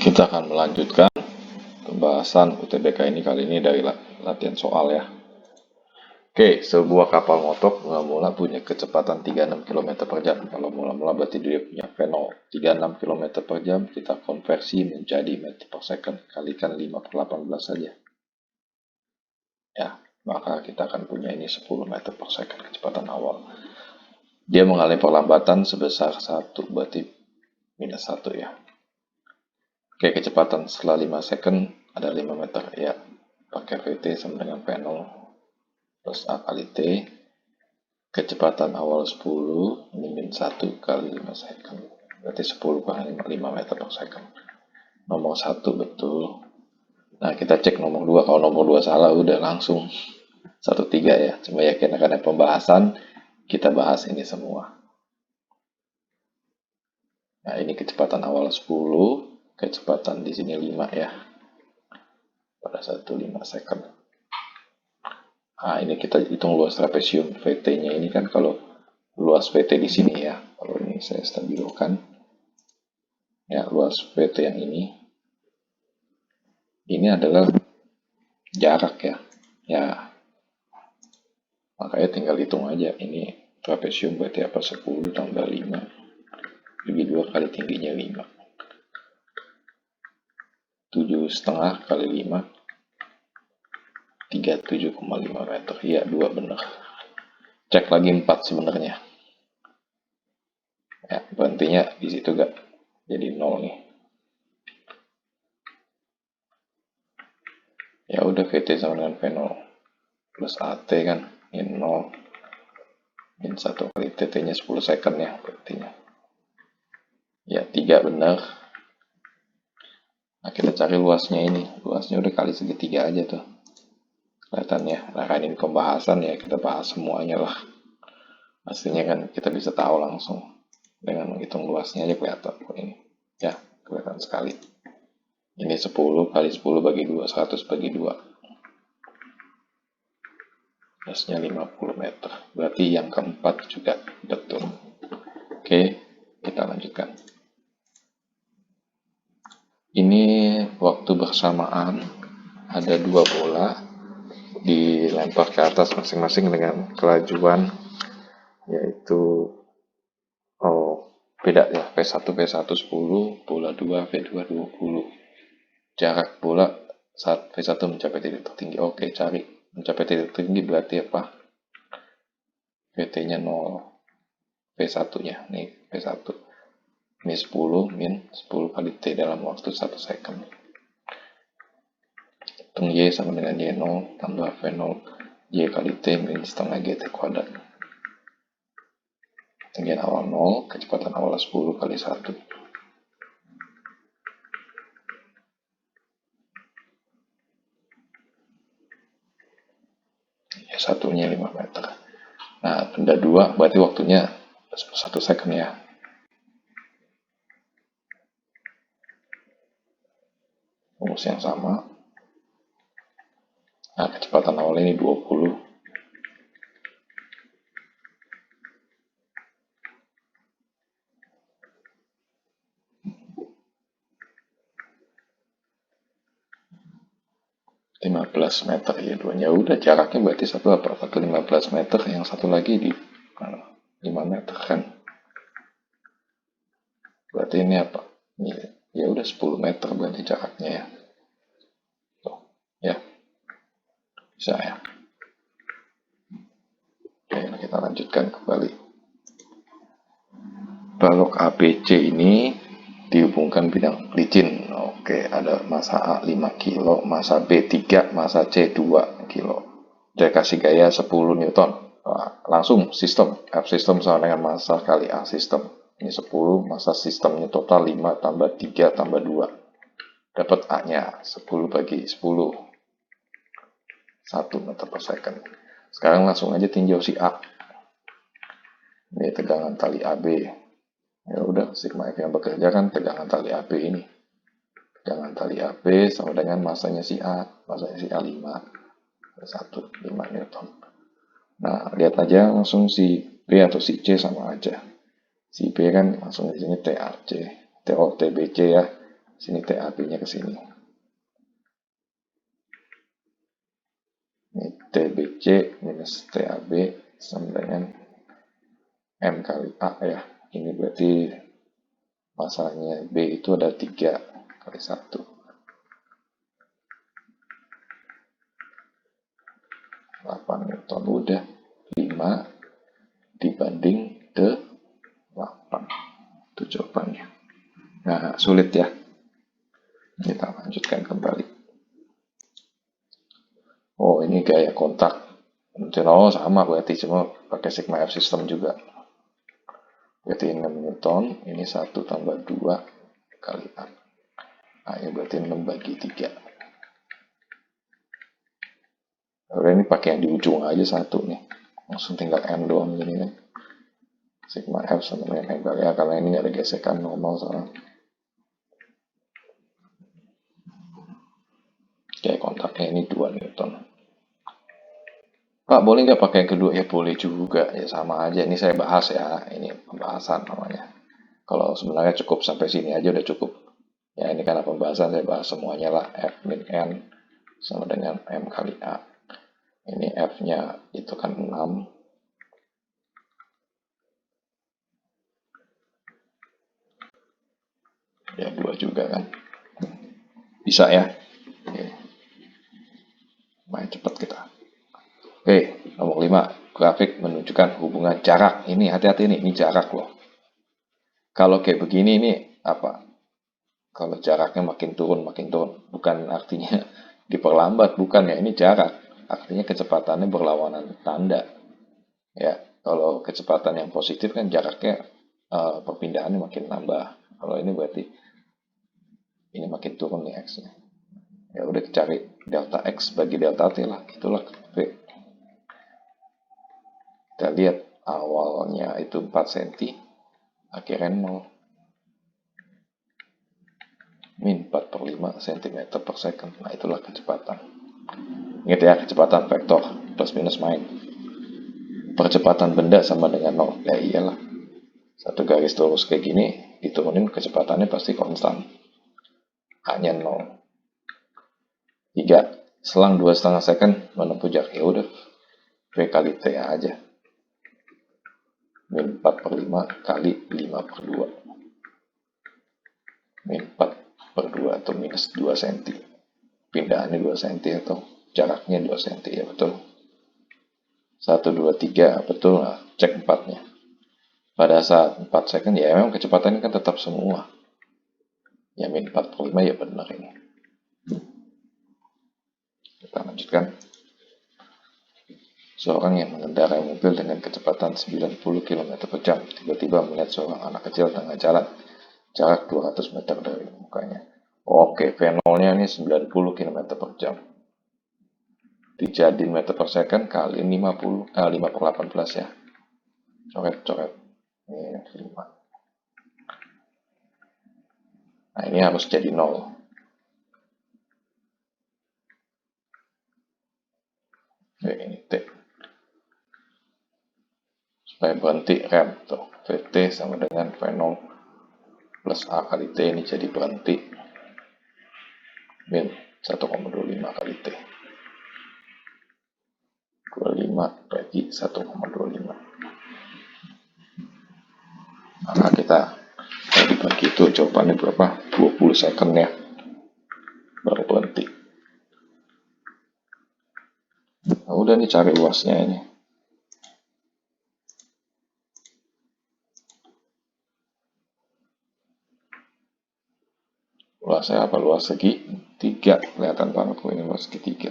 Kita akan melanjutkan pembahasan UTBK ini kali ini dari latihan soal ya. Oke, sebuah kapal motor mula-mula punya kecepatan 36 km per jam. Kalau mula-mula berarti dia punya V0. 36 km per jam kita konversi menjadi meter per second. Kalikan 5/18 saja. Ya, maka kita akan punya ini 10 meter per second kecepatan awal. Dia mengalami perlambatan sebesar 1, berarti minus 1 ya. Oke, kecepatan setelah 5 second ada 5 meter ya. Pakai VT sama dengan V0 plus A kali T. Kecepatan awal 10, ini min 1 kali 5 second. Berarti 10 kali 5 meter per second. Nomor 1 betul. Nah, kita cek nomor 2. Kalau nomor 2 salah, udah langsung 1/3 ya. Cuma yakin akan ada pembahasan, kita bahas ini semua. Nah, ini kecepatan awal 10, kecepatan di sini 5 ya. Pada 1/5 second. Nah, ini kita hitung luas trapesium. VT-nya ini kan kalau luas VT di sini ya. Kalau ini saya stabilkan. Ya, luas VT yang ini. Ini adalah jarak ya. Ya. Makanya tinggal hitung aja. Ini trapesium berarti apa? 10 tambah 5. Bagi 2 kali tingginya 5. 7,5 kali 5. 37,5 meter. Iya, 2 benar. Cek lagi 4 sebenarnya. Ya, berhentinya di situ gak? Jadi 0 nih. Ya udah VT sama dengan V0 plus AT kan min 0 min 1 kali TT-nya 10 second ya berartinya. Ya, 3 benar. Nah, kita cari luasnya ini. Luasnya udah kali segitiga aja tuh. Kelihatannya. Nah, kan ini pembahasan ya, kita bahas semuanya lah. Hasilnya kan kita bisa tahu langsung. Dengan menghitung luasnya aja kelihatan ini. Ya, kelihatan sekali. Ini 10 kali 10 bagi 2, 100 bagi 2. Luasnya 50 meter. Berarti yang keempat juga betul. Oke, kita lanjutkan. Ini waktu bersamaan ada 2 bola dilempar ke atas masing-masing dengan kelajuan yaitu beda ya, V1 10, bola 2 V2 20. Jarak bola saat V1 mencapai titik tertinggi. Oke, cari mencapai titik tertinggi berarti apa? VT-nya 0. V1-nya nih, V1 min 10 min 10 kali T dalam waktu 1 second. Hitung Y sama dengan Y0 tambah V0 Y kali T min setengah GT kuadrat. Ketinggian awal 0, kecepatan awal 10 kali 1. Ya, satunya 5 meter. Nah, benda 2 berarti waktunya 1 second ya. Rumus yang sama. Nah, kecepatan awal ini 20. (15 meter ya duanya. Udah jaraknya berarti satu apa? Satu 15 meter, yang satu lagi di 5 meter kan. Berarti ini apa? Ya udah 10 meter berarti jaraknya ya. Tuh, ya. Bisa ya. Oke, kita lanjutkan kembali. Balok ABC ini dihubungkan bidang licin. Oke, ada massa A 5 kilo, massa B 3, massa C 2 kilo. Dia kasih gaya 10 Newton. Nah, langsung sistem. F sistem sama dengan massa kali A sistem. Ini 10, massa sistemnya total 5 tambah 3 tambah 2. Dapat A-nya 10 bagi 10. 1 meter per second. Sekarang langsung aja tinjau si A. Ini tegangan tali AB. Ya udah, sigma F yang bekerja kan tegangan tali AB ini. Tegangan tali AB sama dengan masanya si A. Masanya si A 5. 5 Newton. Nah, lihat aja langsung si B atau si C sama aja. Si B kan langsung di sini TAC. TBC ya. Sini TAB-nya ke sini. Ini TBC minus TAB sama dengan M kali A ya. Ini berarti masalahnya B itu ada 3 kali 1. 8 Newton udah 5 dibanding ke 8. Itu jawabannya. Nah, sulit ya. Kita lanjutkan kembali. Oh, ini gaya kontak. Oh, sama berarti, cuma pakai sigma F system juga. Berarti 6 Newton, ini 1 tambah 2 kali A. Nah, ini berarti 6 bagi 3. Oke, ini pakai yang di ujung aja 1 nih. Langsung tinggal M doang gini kan. Sigma F sama dengan M kali A, karena ini nggak ada gesekan normal soalnya. Kayak kontaknya ini 2 Newton. Pak, boleh nggak pakai yang kedua? Ya boleh juga, ya sama aja. Ini saya bahas ya, ini pembahasan namanya. Kalau sebenarnya cukup sampai sini aja udah cukup. Ya ini karena pembahasan saya bahas semuanya lah. F min N sama dengan M kali A. Ini F-nya itu kan 6. Ya 2 juga kan. Bisa ya. Oke. Main cepat kita. Oke, nomor 5. Grafik menunjukkan hubungan jarak. Ini hati-hati nih, ini jarak loh. Kalau kayak begini ini apa? Kalau jaraknya makin turun. Bukan artinya diperlambat, bukan ya. Ini jarak. Artinya kecepatannya berlawanan tanda. Ya, kalau kecepatan yang positif kan jaraknya perpindahannya makin nambah. Kalau ini berarti ini makin turun nih X-nya. Ya udah cari delta X bagi delta T lah. Itulah V. Kita lihat awalnya itu 4 cm. Akhirnya 0. Min 4/5 cm per second. Nah itulah kecepatan. Ingat ya, kecepatan vektor plus minus main. Percepatan benda sama dengan 0. Ya iyalah. Satu garis lurus kayak gini, diturunin kecepatannya pasti konstan. Hanya 0. 3. Selang 2,5 second menempuh jarak. Ya udah, V kali T aja. Min 4/5 kali 5/2. Min 4/2 atau minus 2 cm. Pindahannya 2 cm atau jaraknya 2 cm. Ya betul. 1, 2, 3. Betul. Nah, cek 4-nya. Pada saat 4 second ya memang kecepatannya kan tetap semua. Ya min 4/5 ya benar ini. Kita lanjutkan. Seorang yang mengendarai mobil dengan kecepatan 90 km per jam tiba-tiba melihat seorang anak kecil tengah jalan jarak 200 meter dari mukanya. Oke, V0-nya ini 90 km per jam. Dijadiin meter per second kali 5/18 ya. Coret-coret. Ini 5. Nah, ini harus jadi 0. Oke, ini T. Supaya berhenti rem tuh. VT sama dengan V0 plus A kali T, ini jadi berhenti. Min 1,25 kali T. 25 bagi 1,25. Maka kita bagi itu jawabannya berapa? 20 second ya. Baru berhenti. Nah, udah nih cari luasnya ini. Luasnya apa? Luas segi 3. Kelihatan banget kok ini luas segi 3.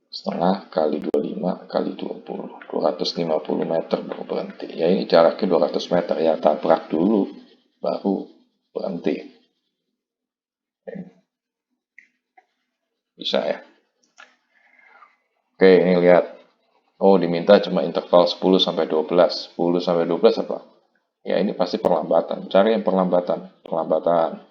Setengah kali 25 kali 20. 250 meter baru berhenti. Ya ini jaraknya 200 meter. Ya tabrak dulu. Baru berhenti. Bisa ya. Oke, ini lihat. Oh, diminta cuma interval 10 sampai 12. 10 sampai 12 apa? Ya ini pasti perlambatan. Cari yang perlambatan. Perlambatan.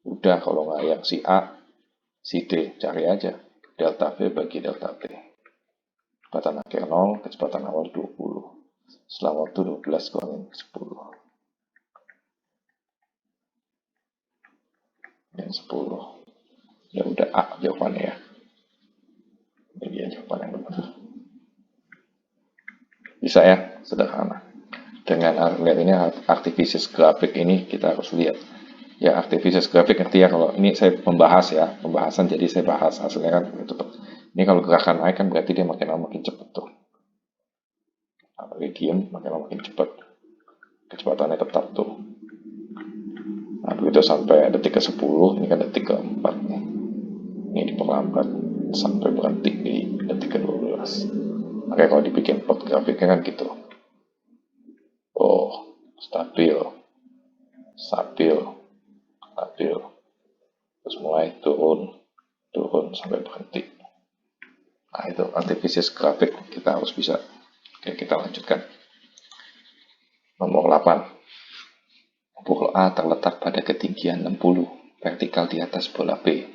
Udah kalau nggak yang si A, si D. Cari aja. Delta V bagi delta T. Kecepatan akhir 0, kecepatan awal 20. Setelah waktu 12 kurangin 10. min 10. Ya udah A jawabannya ya. Ini dia jawaban yang benar. Bisa ya, sederhana. Dengan lihat ini aktivitas grafik ini kita harus lihat. Ya aktivitas grafik ngerti ya, kalau ini saya membahas ya, pembahasan jadi saya bahas hasilnya kan cepet. Ini kalau gerakan naik kan berarti dia makin lama makin cepet tuh. Apalagi diem makin lama makin cepet. Kecepatannya tetap tuh. Nah begitu sampai detik ke-10, ini kan detik ke-4 nih. Ini diperlambat sampai berhenti di detik ke-12. Makanya kalau dibikin plot grafiknya kan gitu. Oh, stabil, stabil, stabil. Terus mulai turun, turun sampai berhenti. Nah itu aktivitas grafik kita harus bisa. Oke, kita lanjutkan. Nomor 8. Bola A terletak pada ketinggian 60 vertikal di atas bola B.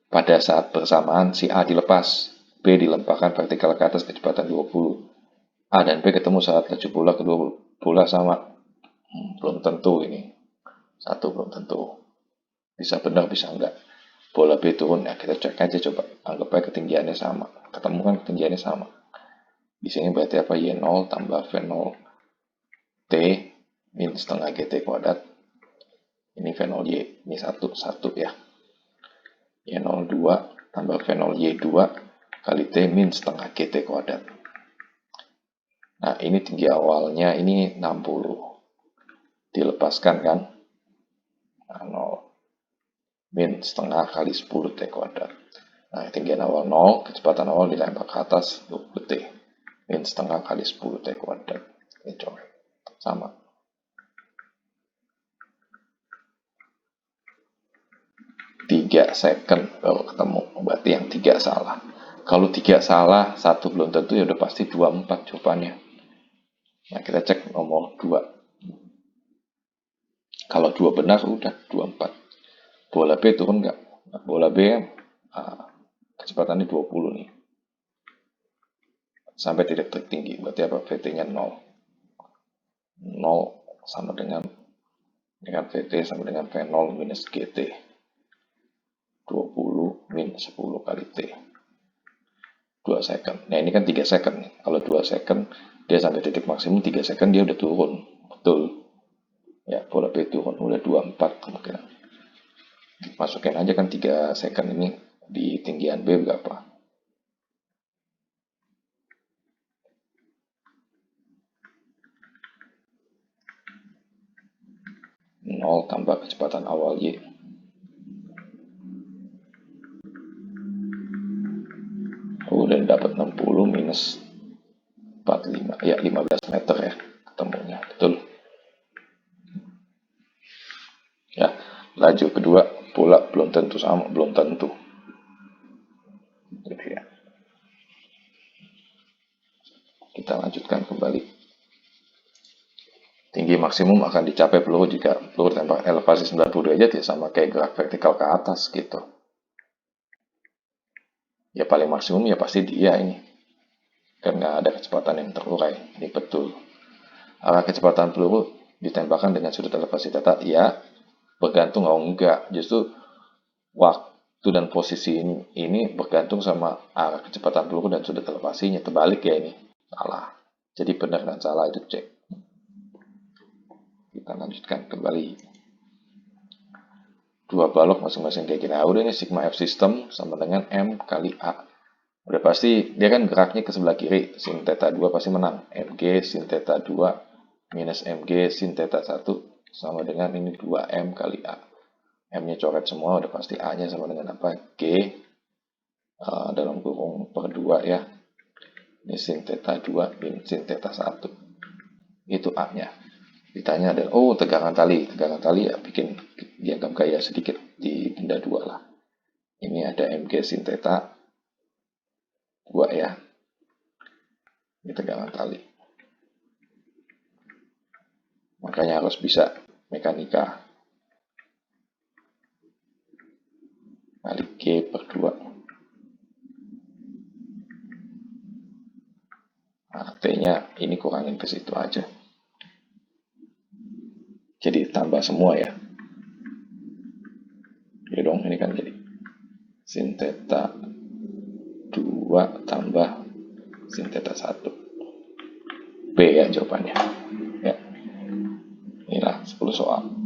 Pada saat bersamaan si A dilepas, B dilemparkan vertikal ke atas kecepatan 20. A dan B ketemu saat laju bola kedua bola sama. Belum tentu ini. Satu belum tentu. Bisa benar bisa enggak. Bola B turun ya kita cek aja coba. Anggap aja ketinggiannya sama. Ketemu kan ketinggiannya sama. Di sini berarti apa? Y0 tambah V0 T min setengah GT kuadrat. Ini V0Y. Ini satu ya. Y02 tambah V0Y2 kali T min setengah GT kuadrat. Nah ini tinggi awalnya ini 60. Dilepaskan kan? Nah, 0. Min setengah kali 10 T kuadrat. Nah ketinggian awal 0, kecepatan awal dilempar ke atas 20 T. Min setengah kali 10 T kuadrat. Ini coret. Sama. 3 second baru ketemu. Berarti yang 3 salah. Kalau 3 salah, 1 belum tentu ya udah pasti 24 jawabannya. Nah kita cek nomor 2. Kalau 2 benar udah 24. Bola B turun nggak? Nah, bola B kecepatannya 20 nih. Sampai titik tertinggi. Berarti apa? VT-nya 0. 0 sama dengan VT sama dengan V0 minus GT. 20 min 10 kali T. 2 second. Nah ini kan 3 second. Kalau 2 second, dia sampai titik maksimum 3 second dia udah turun. Betul. Ya, bola B turun. Udah 24 kemungkinan. Masukin aja kan 3 second ini di tinggian B berapa. Nol tambah kecepatan awal Y. Udah dapat 60 minus 45. Ya 15 meter ya ketemunya. Betul. Ya, laju kedua bola belum tentu sama, belum tentu. Jadi ya. Kita lanjutkan kembali. Tinggi maksimum akan dicapai peluru jika peluru tembak elevasi 90 derajat ya sama kayak gerak vertikal ke atas gitu. Ya paling maksimum ya pasti dia ini. Kan nggak ada kecepatan yang terurai. Ini betul. Arah kecepatan peluru ditembakkan dengan sudut elevasi tetap ya bergantung atau enggak. Justru waktu dan posisi ini bergantung sama arah kecepatan peluru dan sudut elevasinya. Terbalik ya ini. Salah. Jadi benar dan salah itu cek. Kita lanjutkan kembali. Dua balok masing-masing kayak gini. Nah, udah ini sigma F system sama dengan M kali A. Udah pasti dia kan geraknya ke sebelah kiri. Sin theta 2 pasti menang. Mg sin theta 2 minus Mg sin theta 1 sama dengan ini 2M kali A. M-nya coret semua, udah pasti A-nya sama dengan apa? G dalam kurung per 2 ya. Ini sin theta 2 min sin theta 1. Itu A-nya. Ditanya ada, oh tegangan tali ya bikin dianggap gaya sedikit di benda 2 lah. Ini ada Mg sin theta 2 ya. Ini tegangan tali. Makanya harus bisa mekanika. Kali G per 2. Nah, T-nya ini kurangin ke situ aja. Jadi tambah semua ya. Jadi dong, ini kan jadi sin theta 2 tambah sin theta 1. B ya jawabannya. Ya. Inilah 10 soal.